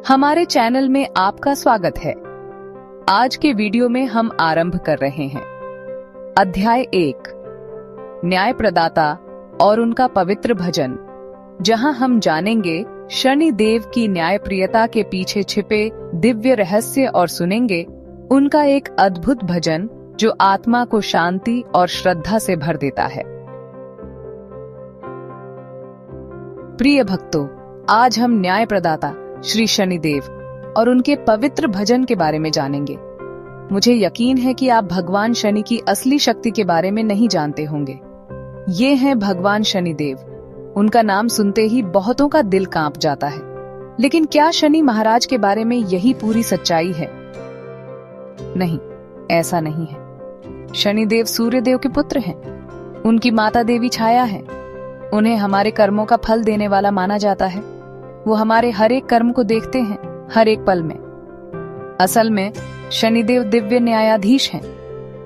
हमारे चैनल में आपका स्वागत है। आज के वीडियो में हम आरंभ कर रहे हैं अध्याय 1 न्याय प्रदाता और उनका पवित्र भजन, जहां हम जानेंगे शनि देव की न्यायप्रियता के पीछे छिपे दिव्य रहस्य और सुनेंगे उनका एक अद्भुत भजन जो आत्मा को शांति और श्रद्धा से भर देता है। प्रिय भक्तों, आज हम न्याय प्रदाता श्री शनिदेव और उनके पवित्र भजन के बारे में जानेंगे। मुझे यकीन है कि आप भगवान शनि की असली शक्ति के बारे में नहीं जानते होंगे। ये हैं भगवान शनिदेव। उनका नाम सुनते ही बहुतों का दिल कांप जाता है। लेकिन क्या शनि महाराज के बारे में यही पूरी सच्चाई है? नहीं, ऐसा नहीं है। शनिदेव सूर्यदेव के पुत्र हैं। उनकी माता देवी छाया है। उन्हें हमारे कर्मों का फल देने वाला माना जाता है। वो हमारे हर एक कर्म को देखते हैं, हर एक पल में। असल में शनिदेव दिव्य न्यायाधीश हैं।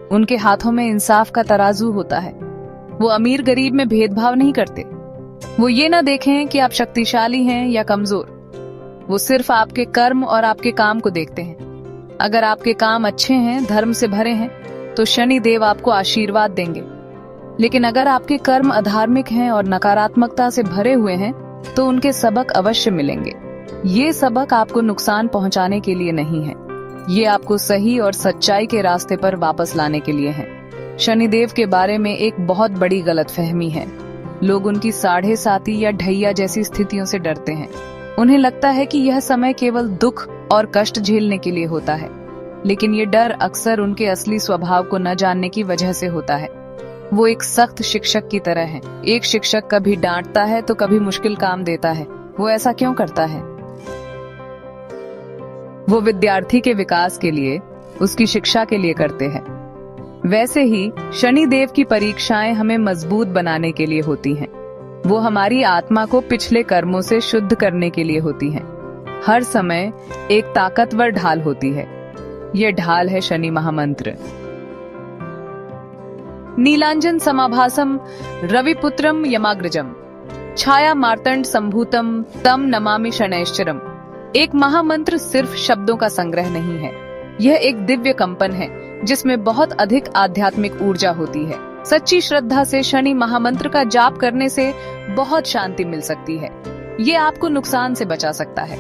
उनके हाथों में इंसाफ का तराजू होता है। वो अमीर गरीब में भेदभाव नहीं करते। वो ये ना देखें कि आप शक्तिशाली हैं या कमजोर। वो सिर्फ आपके कर्म और आपके काम को देखते हैं। अगर आपके काम अच्छे हैं, धर्म से भरे हैं, तो शनिदेव आपको आशीर्वाद देंगे। लेकिन अगर आपके कर्म अधार्मिक हैं और नकारात्मकता से भरे हुए हैं, तो उनके सबक अवश्य मिलेंगे। ये सबक आपको नुकसान पहुंचाने के लिए नहीं है। ये आपको सही और सच्चाई के रास्ते पर वापस लाने के लिए है। शनिदेव के बारे में एक बहुत बड़ी गलतफहमी है। लोग उनकी साढ़े साती या ढैया जैसी स्थितियों से डरते हैं। उन्हें लगता है कि यह समय केवल दुख और कष्ट झेलने के लिए होता है। लेकिन ये डर अक्सर उनके असली स्वभाव को न जानने की वजह से होता है। वो एक सख्त शिक्षक की तरह है। एक शिक्षक कभी डांटता है तो कभी मुश्किल काम देता है। वो ऐसा क्यों करता है? वो विद्यार्थी के विकास के लिए, उसकी शिक्षा के लिए करते हैं। वैसे ही शनिदेव की परीक्षाएं हमें मजबूत बनाने के लिए होती हैं। वो हमारी आत्मा को पिछले कर्मों से शुद्ध करने के लिए होती हैं। हर समय एक ताकतवर ढाल होती है। ये ढाल है शनि महामंत्र। नीलांजन समाभासम रविपुत्रम यमाग्रजम छाया मार्तंड संभूतम तम नमामि शनैश्चरम। एक महामंत्र सिर्फ शब्दों का संग्रह नहीं है। यह एक दिव्य कंपन है जिसमें बहुत अधिक आध्यात्मिक ऊर्जा होती है। सच्ची श्रद्धा से शनि महामंत्र का जाप करने से बहुत शांति मिल सकती है। ये आपको नुकसान से बचा सकता है।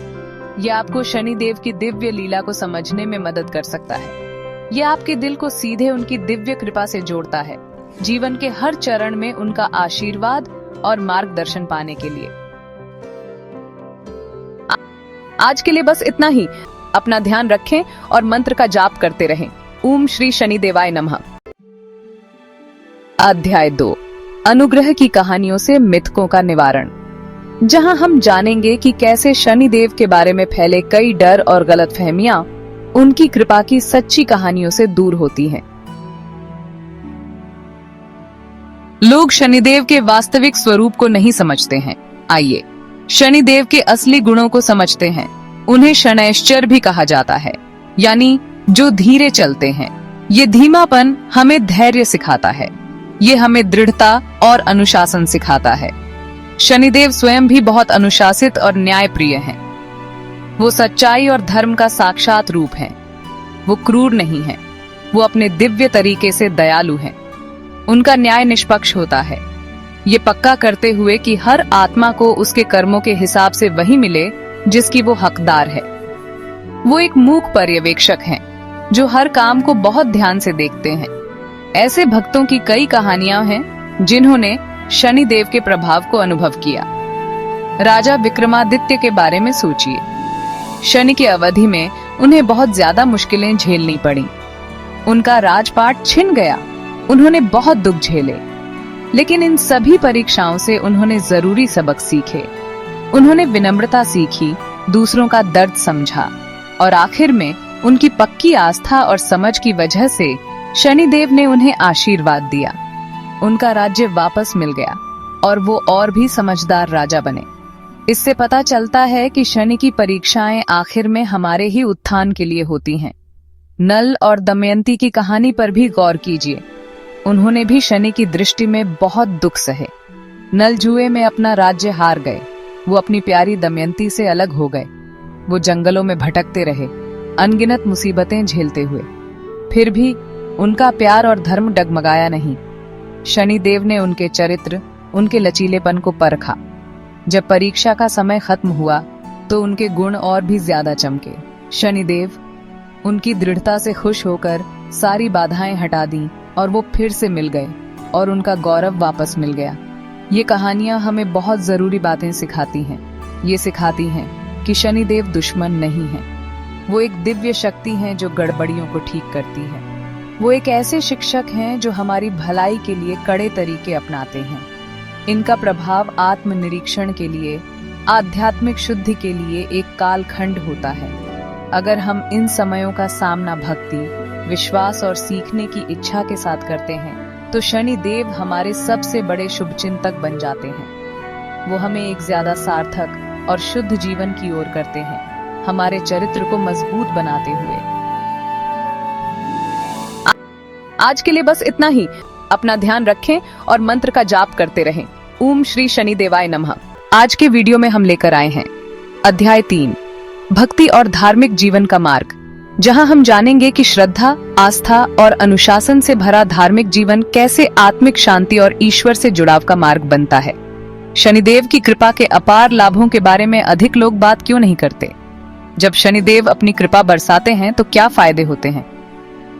ये आपको शनिदेव की दिव्य लीला को समझने में मदद कर सकता है। ये आपके दिल को सीधे उनकी दिव्य कृपा से जोड़ता है, जीवन के हर चरण में उनका आशीर्वाद और मार्गदर्शन पाने के लिए। आज के लिए बस इतना ही। अपना ध्यान रखें और मंत्र का जाप करते रहें। ओम श्री शनिदेवाय नमः। अध्याय 2 अनुग्रह की कहानियों से मिथकों का निवारण, जहां हम जानेंगे कि कैसे शनिदेव के बारे में फैले कई डर और गलतफहमियां उनकी कृपा की सच्ची कहानियों से दूर होती हैं। लोग शनिदेव के वास्तविक स्वरूप को नहीं समझते हैं। आइए शनिदेव के असली गुणों को समझते हैं। उन्हें शनैश्चर भी कहा जाता है, यानी जो धीरे चलते हैं। ये धीमापन हमें धैर्य सिखाता है। ये हमें दृढ़ता और अनुशासन सिखाता है। शनिदेव स्वयं भी बहुत अनुशासित और न्यायप्रिय हैं। वो सच्चाई और धर्म का साक्षात रूप हैं। वो क्रूर नहीं हैं। वो अपने दिव्य तरीके से दयालु हैं। उनका न्याय निष्पक्ष होता है, ये पक्का करते हुए कि हर आत्मा को उसके कर्मों के हिसाब से वही मिले जिसकी वो हकदार है। वो एक मूक पर्यवेक्षक हैं, जो हर काम को बहुत ध्यान से देखते हैं। ऐसे भक्तों की कई कहानियां हैं जिन्होंने शनिदेव के प्रभाव को अनुभव किया। राजा विक्रमादित्य के बारे में सोचिए। शनि की अवधि में उन्हें बहुत ज्यादा मुश्किलें झेलनी पड़ी। उनका राजपाट छिन गया। उन्होंने बहुत दुख झेले। लेकिन इन सभी परीक्षाओं से उन्होंने जरूरी सबक सीखे। उन्होंने विनम्रता सीखी, दूसरों का दर्द समझा और आखिर में उनकी पक्की आस्था और समझ की वजह से शनिदेव ने उन्हें आशीर्वाद दिया। उनका राज्य वापस मिल गया और वो और भी समझदार राजा बने। इससे पता चलता है कि शनि की परीक्षाएं आखिर में हमारे ही उत्थान के लिए होती हैं। नल और दमयंती की कहानी पर भी गौर कीजिए। उन्होंने भी शनि की दृष्टि में बहुत दुख सहे। नल जुए में अपना राज्य हार गए। वो अपनी प्यारी दमयंती से अलग हो गए। वो जंगलों में भटकते रहे, अनगिनत मुसीबतें झेलते हुए, फिर भी उनका प्यार और धर्म डगमगाया नहीं। शनिदेव ने उनके चरित्र, उनके लचीलेपन को परखा। जब परीक्षा का समय खत्म हुआ तो उनके गुण और भी ज्यादा चमके। शनिदेव उनकी दृढ़ता से खुश होकर सारी बाधाएं हटा दी और वो फिर से मिल गए और उनका गौरव वापस मिल गया। ये कहानियां हमें बहुत जरूरी बातें सिखाती हैं। ये सिखाती हैं कि शनिदेव दुश्मन नहीं है, वो एक दिव्य शक्ति हैं जो गड़बड़ियों को ठीक करती है। वो एक ऐसे शिक्षक हैं जो हमारी भलाई के लिए कड़े तरीके अपनाते हैं। इनका प्रभाव आत्मनिरीक्षण के लिए, आध्यात्मिक शुद्धि के लिए एक कालखंड होता है। अगर हम इन समयों का सामना भक्ति, विश्वास और सीखने की इच्छा के साथ करते हैं तो शनिदेव हमारे सबसे बड़े शुभचिंतक बन जाते हैं। वो हमें एक ज्यादा सार्थक और शुद्ध जीवन की ओर करते हैं, हमारे चरित्र को मजबूत बनाते हुए। आज के लिए बस इतना ही। अपना ध्यान रखें और मंत्र का जाप करते रहें। ओम श्री शनिदेवाय नमः। आज के वीडियो में हम लेकर आए हैं अध्याय 3, भक्ति और धार्मिक जीवन का मार्ग, जहां हम जानेंगे कि श्रद्धा, आस्था और अनुशासन से भरा धार्मिक जीवन कैसे आत्मिक शांति और ईश्वर से जुड़ाव का मार्ग बनता है। शनिदेव की कृपा के अपार लाभों के बारे में अधिक लोग बात क्यों नहीं करते? जब शनिदेव अपनी कृपा बरसाते हैं तो क्या फायदे होते हैं?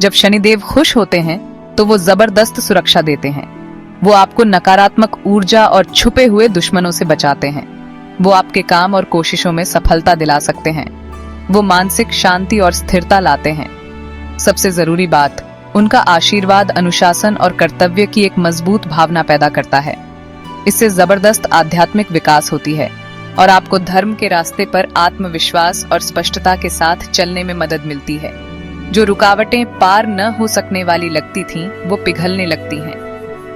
जब शनिदेव खुश होते हैं तो वो जबरदस्त सुरक्षा देते हैं। वो आपको नकारात्मक ऊर्जा और छुपे हुए दुश्मनों से बचाते हैं। वो आपके काम और कोशिशों में सफलता दिला सकते हैं। वो मानसिक शांति और स्थिरता लाते हैं। सबसे जरूरी बात, उनका आशीर्वाद अनुशासन और कर्तव्य की एक मजबूत भावना पैदा करता है। इससे जबरदस्त आध्यात्मिक विकास होती है और आपको धर्म के रास्ते पर आत्मविश्वास और स्पष्टता के साथ चलने में मदद मिलती है। जो रुकावटें पार न हो सकने वाली लगती थीं, वो पिघलने लगती हैं।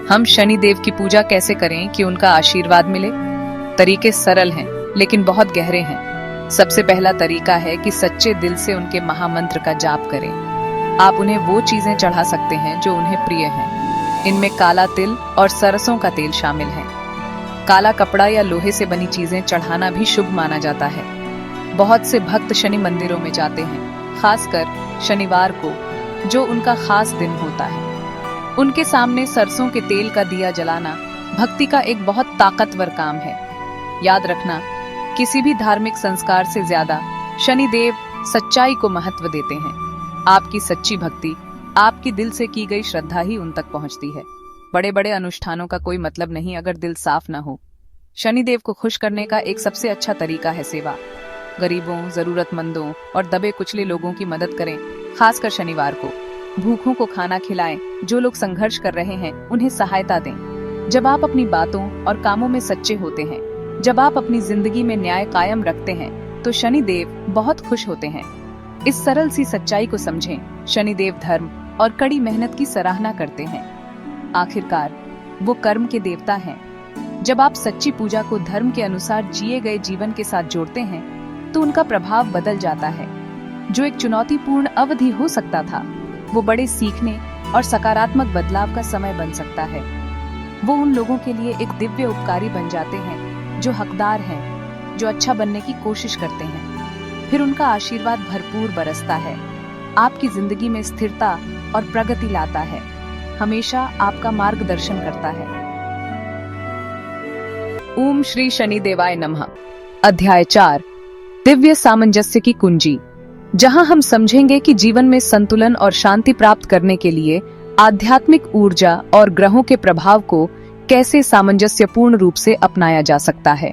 हम शनिदेव की पूजा कैसे करें कि उनका आशीर्वाद मिले? तरीके सरल हैं लेकिन बहुत गहरे हैं। सबसे पहला तरीका है कि सच्चे दिल से उनके महामंत्र का जाप करें। आप उन्हें वो चीजें चढ़ा सकते हैं जो उन्हें प्रिय हैं। इनमें काला तिल और सरसों का तेल शामिल है। काला कपड़ा या लोहे से बनी चीजें चढ़ाना भी शुभ माना जाता है। बहुत से भक्त शनि मंदिरों में जाते हैं, खासकर शनिवार को, जो उनका खास दिन होता है। उनके सामने सरसों के तेल का दिया जलाना भक्ति का एक बहुत ताकतवर काम है। याद रखना, किसी भी धार्मिक संस्कार से ज्यादा शनिदेव सच्चाई को महत्व देते हैं। आपकी सच्ची भक्ति, आपकी दिल से की गई श्रद्धा ही उन तक पहुंचती है। बड़े बड़े अनुष्ठानों का कोई मतलब नहीं अगर दिल साफ न हो। शनिदेव को खुश करने का एक सबसे अच्छा तरीका है सेवा। गरीबों, जरूरतमंदों और दबे कुचले लोगों की मदद करें। खासकर शनिवार को भूखों को खाना खिलाएं। जो लोग संघर्ष कर रहे हैं उन्हें सहायता दें। जब आप अपनी बातों और कामों में सच्चे होते हैं, जब आप अपनी जिंदगी में न्याय कायम रखते हैं, तो शनिदेव बहुत खुश होते हैं। इस सरल सी सच्चाई को समझें। शनिदेव धर्म और कड़ी मेहनत की सराहना करते हैं। आखिरकार वो कर्म के देवता हैं। जब आप सच्ची पूजा को धर्म के अनुसार जिए गए जीवन के साथ जोड़ते हैं तो उनका प्रभाव बदल जाता है। जो एक चुनौतीपूर्ण अवधि हो सकता था, वो बड़े सीखने और सकारात्मक बदलाव का समय बन सकता है। वो उन लोगों के लिए एक दिव्य उपकारी बन जाते हैं जो हकदार हैं, जो अच्छा बनने की कोशिश करते हैं। फिर उनका आशीर्वाद भरपूर बरसता है, आपकी जिंदगी में स्थिरता और प्रगति लाता है, हमेशा आपका मार्गदर्शन करता है। ओम श्री शनिदेवाय नमः। अध्याय 4, दिव्य सामंजस्य की कुंजी, जहां हम समझेंगे कि जीवन में संतुलन और शांति प्राप्त करने के लिए आध्यात्मिक ऊर्जा और ग्रहों के प्रभाव को कैसे सामंजस्यपूर्ण रूप से अपनाया जा सकता है।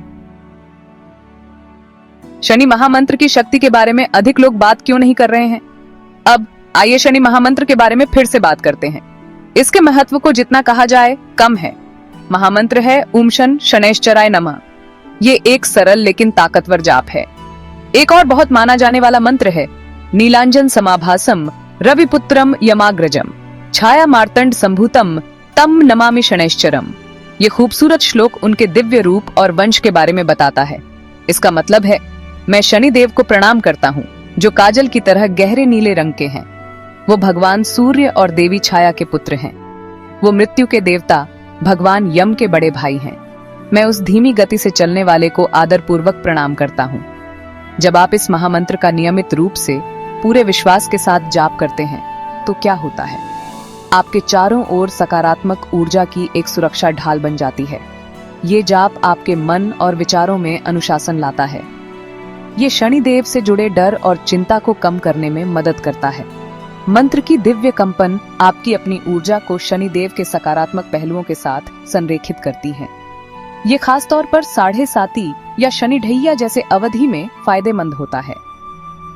शनि महामंत्र की शक्ति के बारे में अधिक लोग बात क्यों नहीं कर रहे हैं? अब आइए शनि महामंत्र के बारे में फिर से बात करते हैं। इसके महत्व को जितना कहा जाए कम है। महामंत्र है ओम शन शनैश्चराय नमः। ये एक सरल लेकिन ताकतवर जाप है। एक और बहुत माना जाने वाला मंत्र है नीलांजन समाभासम रविपुत्रम यमाग्रजम छाया मार्तंड संभूतम तम नमामि शनैश्चरम। ये खूबसूरत श्लोक उनके दिव्य रूप और वंश के बारे में बताता है। इसका मतलब है, मैं शनिदेव को प्रणाम करता हूँ जो काजल की तरह गहरे नीले रंग के हैं। वो भगवान सूर्य और देवी छाया के पुत्र हैं। वो मृत्यु के देवता भगवान यम के बड़े भाई हैं। मैं उस धीमी गति से चलने वाले को आदर पूर्वक प्रणाम करता हूँ। जब आप इस महामंत्र का नियमित रूप से पूरे विश्वास के साथ जाप करते हैं तो क्या होता है? आपके चारों ओर सकारात्मक ऊर्जा की एक सुरक्षा ढाल बन जाती है। ये जाप आपके मन और विचारों में अनुशासन लाता है। ये शनिदेव से जुड़े डर और चिंता को कम करने में मदद करता है। मंत्र की दिव्य कंपन आपकी अपनी ऊर्जा को शनिदेव के सकारात्मक पहलुओं के साथ संरेखित करती है। ये खास तौर पर 7:30 या शनि ढैया जैसे अवधि में फायदेमंद होता है।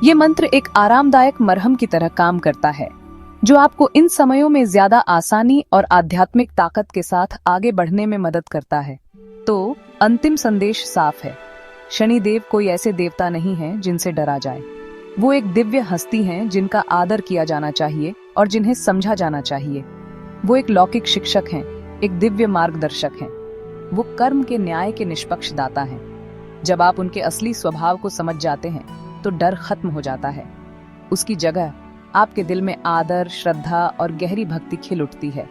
ये मंत्र एक आरामदायक मरहम की तरह काम करता है, जो आपको इन समयों में ज्यादा आसानी और आध्यात्मिक ताकत के साथ आगे बढ़ने में मदद करता है। तो अंतिम संदेश साफ है, शनिदेव कोई ऐसे देवता नहीं है जिनसे डरा जाए। वो एक दिव्य हस्ती हैं जिनका आदर किया जाना चाहिए और जिन्हें समझा जाना चाहिए। वो एक लौकिक शिक्षक हैं, एक दिव्य मार्गदर्शक हैं। वो कर्म के न्याय के निष्पक्ष दाता हैं। जब आप उनके असली स्वभाव को समझ जाते हैं तो डर खत्म हो जाता है। उसकी जगह आपके दिल में आदर, श्रद्धा और गहरी भक्ति खिल उठती है।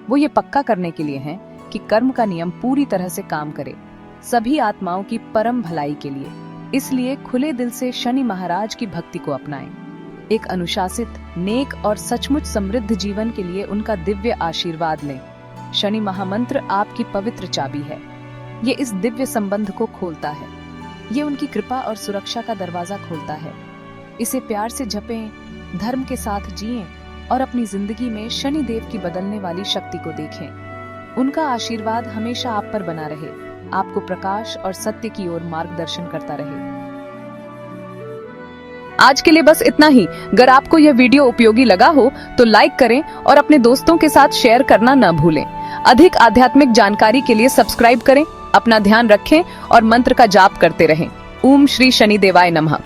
वो ये पक्का करने के लिए हैं कि कर्म का नियम पूरी तरह से काम करे, सभी आत्माओं की परम भलाई के लिए। इसलिए खुले दिल से शनि महाराज की भक्ति को अपनाएं। एक अनुशासित, नेक और सचमुच समृद्ध जीवन के लिए उनका दिव्य आशीर्वाद लें। शनि महामंत्र आपकी पवित्र चाबी है। ये इस दिव्य संबंध को खोलता है। ये उनकी कृपा और सुरक्षा का दरवाजा खोलता है। इसे प्यार से जपें, धर्म के साथ जिएं और अपनी जिंदगी में शनि देव की बदलने वाली शक्ति को देखें। उनका आशीर्वाद हमेशा आप पर बना रहे, आपको प्रकाश और सत्य की ओर मार्गदर्शन करता रहे। आज के लिए बस इतना ही। अगर आपको यह वीडियो उपयोगी लगा हो तो लाइक करें और अपने दोस्तों के साथ शेयर करना न भूलें। अधिक आध्यात्मिक जानकारी के लिए सब्सक्राइब करें। अपना ध्यान रखें और मंत्र का जाप करते रहें। ओम श्री शनि देवाय नमः।